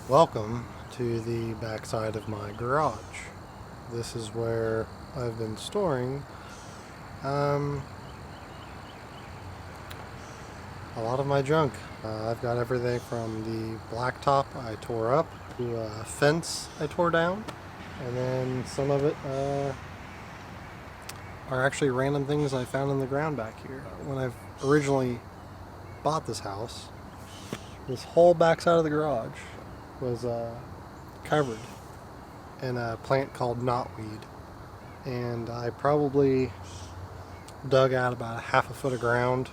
Welcome to the backside of my garage. This is where I've been storing a lot of my junk. I've got everything from the blacktop I tore up to a fence I tore down, and then some of it are actually random things I found in the ground back here. When I originally bought this house, this whole backside of the garage was covered in a plant called knotweed, and I probably dug out about a half a foot of ground,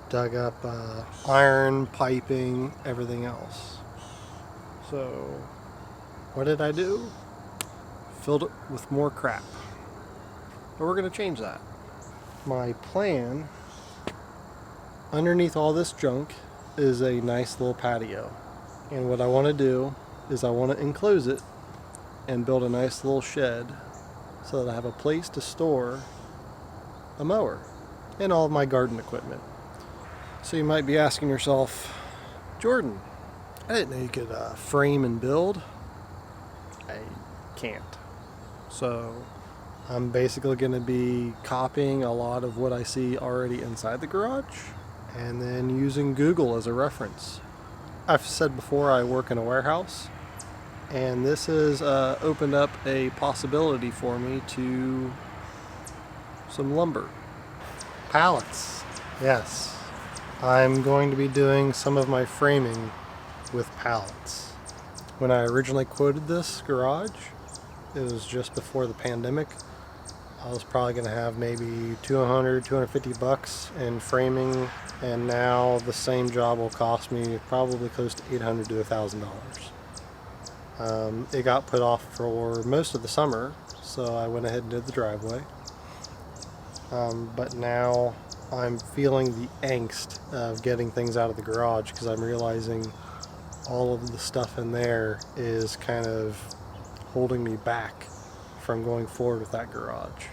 dug up iron, piping, everything else. So what did I do? Filled it with more crap. But we're going to change that. My plan underneath all this junk is a nice little patio. And what I want to do is I want to enclose it and build a nice little shed so that I have a place to store a mower and all of my garden equipment. So you might be asking yourself, Jordan, I didn't know you could frame and build. I can't. So I'm basically going to be copying a lot of what I see already inside the garage and then using Google as a reference. I've said before I work in a warehouse, and this has opened up a possibility for me to some lumber. Pallets. Yes, I'm going to be doing some of my framing with pallets. When I originally quoted this garage, it was just before the pandemic. I was probably going to have maybe $200-250 in framing, and now the same job will cost me probably close to $800 to $1,000. It got put off for most of the summer, so I went ahead and did the driveway. But now I'm feeling the angst of getting things out of the garage because I'm realizing all of the stuff in there is kind of holding me back from going forward with that garage.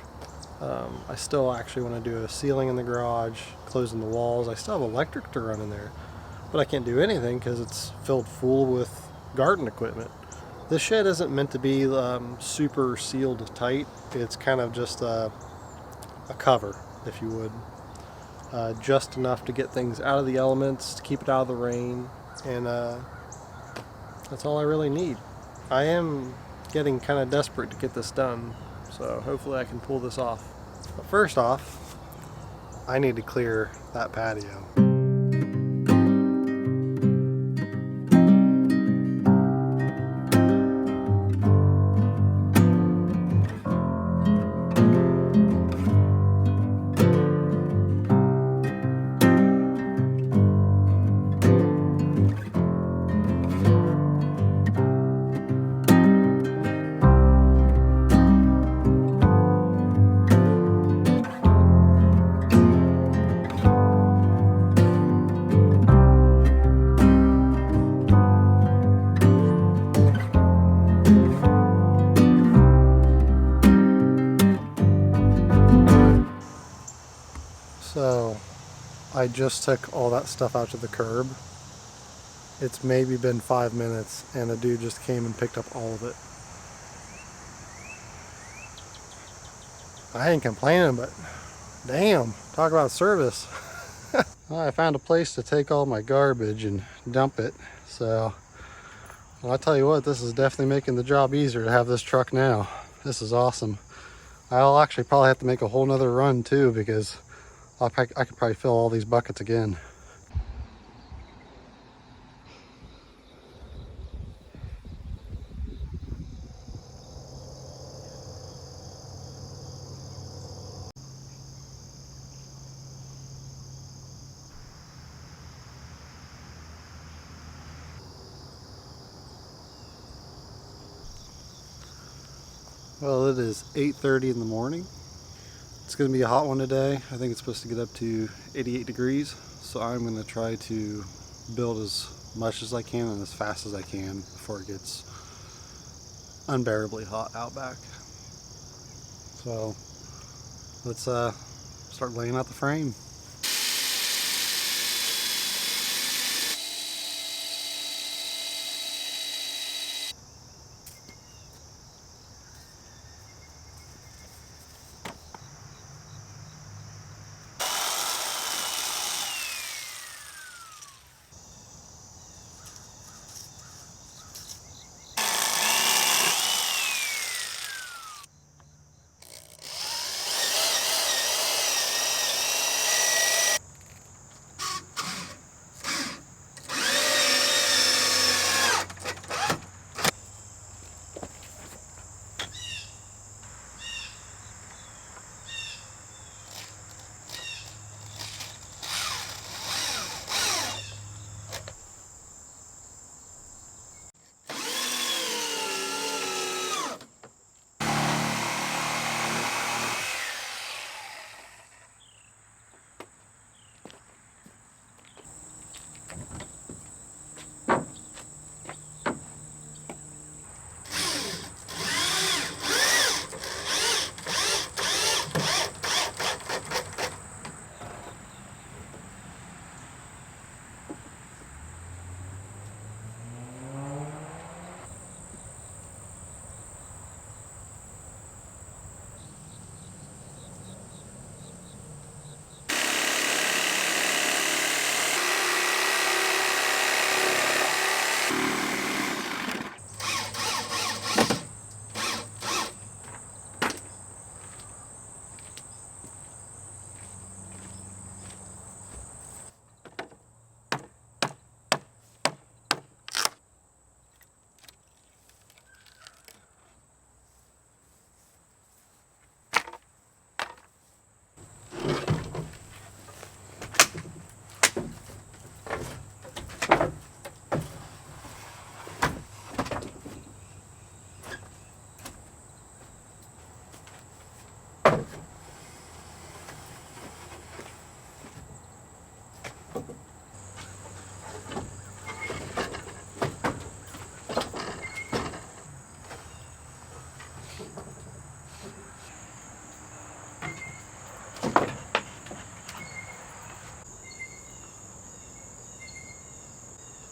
I still actually want to do a ceiling in the garage, closing the walls. I still have electric to run in there, but I can't do anything because it's filled full with garden equipment. This shed isn't meant to be super sealed tight. It's kind of just a cover, if you would. Just enough to get things out of the elements, to keep it out of the rain, and that's all I really need. I am getting kind of desperate to get this done, so hopefully I can pull this off. But first off, I need to clear that patio. So I just took all that stuff out to the curb. It's maybe been 5 minutes and a dude just came and picked up all of it. I ain't complaining, but damn, talk about service. Well, I found a place to take all my garbage and dump it. So well, I'll tell you what, this is definitely making the job easier to have this truck now. This is awesome. I'll actually probably have to make a whole nother run too, because I could probably fill all these buckets again. Well, it is 8:30 in the morning. It's going to be a hot one today. I think it's supposed to get up to 88 degrees. So I'm going to try to build as much as I can and as fast as I can before it gets unbearably hot out back. So let's start laying out the frame.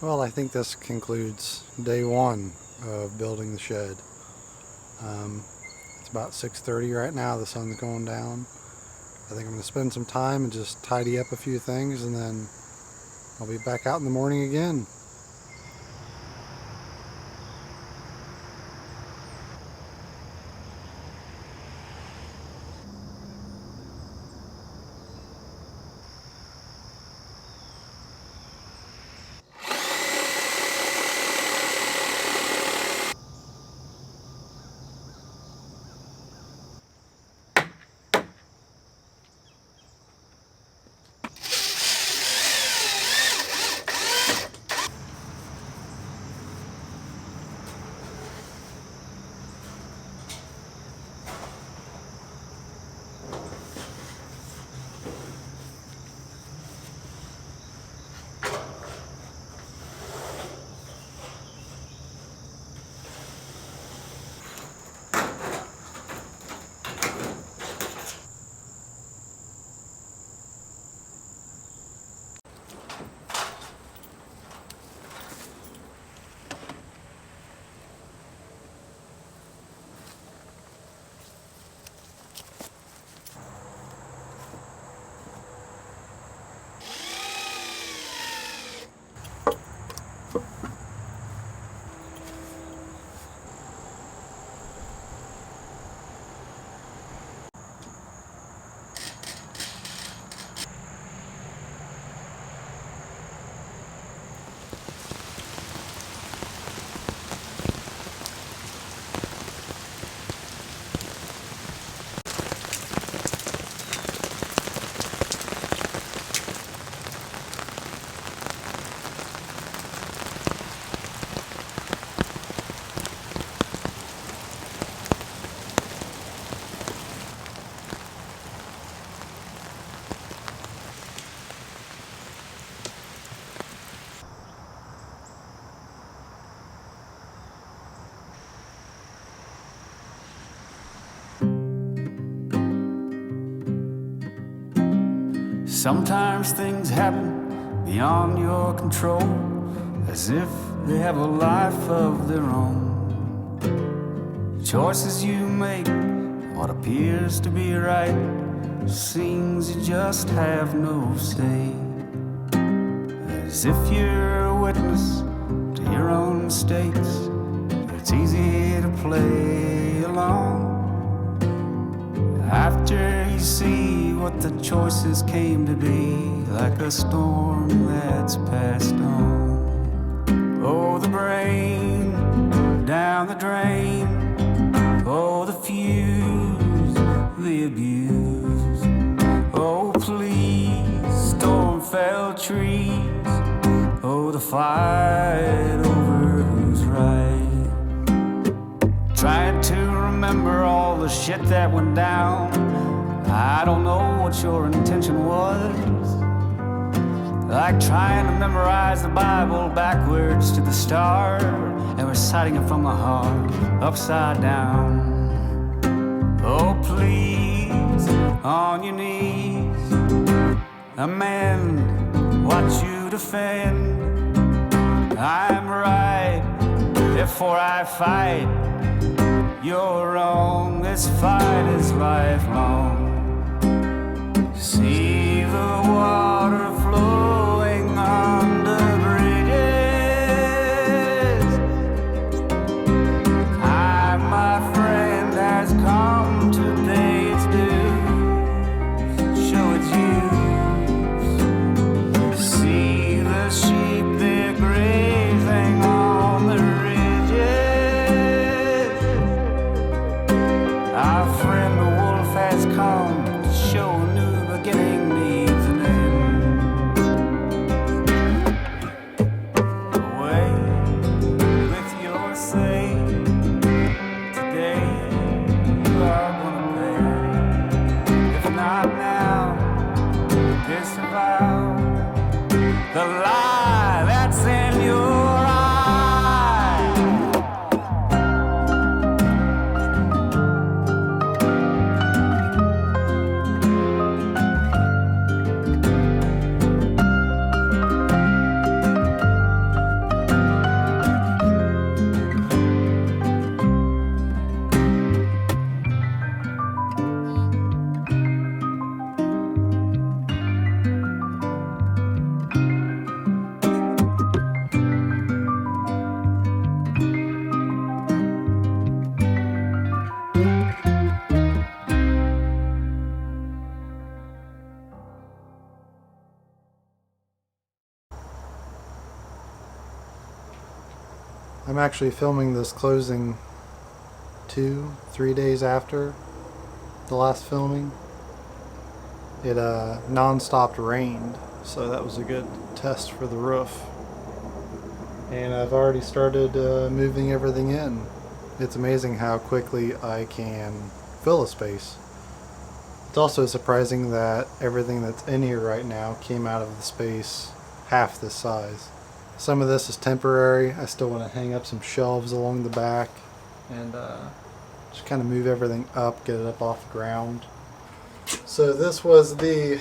Well, I think this concludes day one of building the shed. It's about 6:30 right now. The sun's going down. I think I'm going to spend some time and just tidy up a few things, and then I'll be back out in the morning again. Sometimes things happen beyond your control, as if they have a life of their own. The choices you make, what appears to be right, seems you just have no say. As if you're a witness to your own mistakes, it's easy to play along. After you see what the choices came to be, like a storm that's passed on. Oh, the brain down the drain. Oh, the fuse, the abuse. Oh, please, storm-felled trees. Oh, the fight over who's right. Trying to remember all the shit that went down. I don't know what your intention was. Like trying to memorize the Bible backwards to the start and reciting it from the heart, upside down. Oh, please, on your knees, amend what you defend. I'm right, therefore I fight. You're wrong, this fight is lifelong. See the water flowing under bridges. Time, my friend, has come to pay its dues, show its use. See the sheep, they're grazing on the ridges. Our friend the wolf has come to show a new beginning needs an end. Away with your say. Today you are gonna pay. If not now, disavow the lie that's in your eye. I'm actually filming this closing 2-3 days after the last filming. It non-stop rained, so that was a good test for the roof. And I've already started moving everything in. It's amazing how quickly I can fill a space. It's also surprising that everything that's in here right now came out of the space half this size. Some of this is temporary. I still want to hang up some shelves along the back and just kind of move everything up, get it up off the ground. So this was the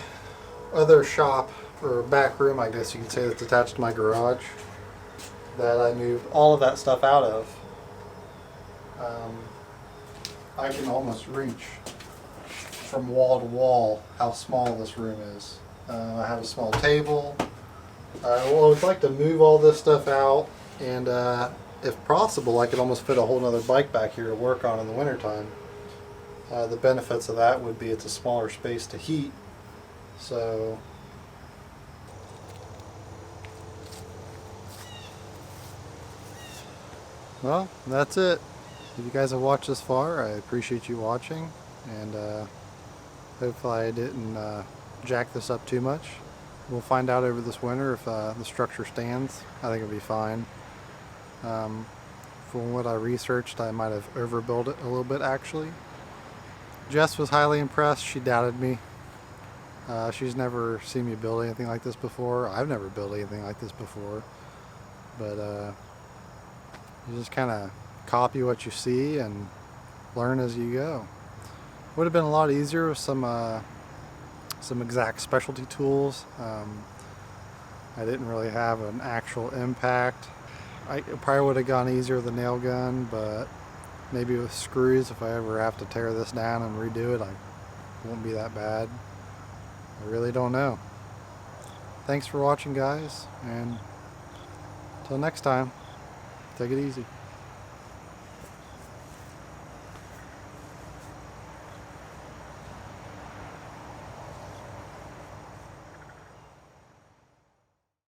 other shop, or back room I guess you could say, that's attached to my garage, that I moved all of that stuff out of. I can almost reach from wall to wall how small this room is. I have a small table. I would like to move all this stuff out, and if possible I could almost fit a whole nother bike back here to work on in the wintertime. The benefits of that would be it's a smaller space to heat. So well, that's it. If you guys have watched this far, I appreciate you watching, and hopefully I didn't jack this up too much. We'll find out over this winter if the structure stands. I think it'll be fine. From what I researched, I might have overbuilt it a little bit actually. Jess was highly impressed. She doubted me. She's never seen me build anything like this before. I've never built anything like this before. But you just kind of copy what you see and learn as you go. Would have been a lot easier with some exact specialty tools. I didn't really have an actual impact. I probably would have gone easier with a nail gun, but maybe with screws, if I ever have to tear this down and redo it, it won't be that bad. I really don't know. Thanks for watching, guys, and until next time, take it easy.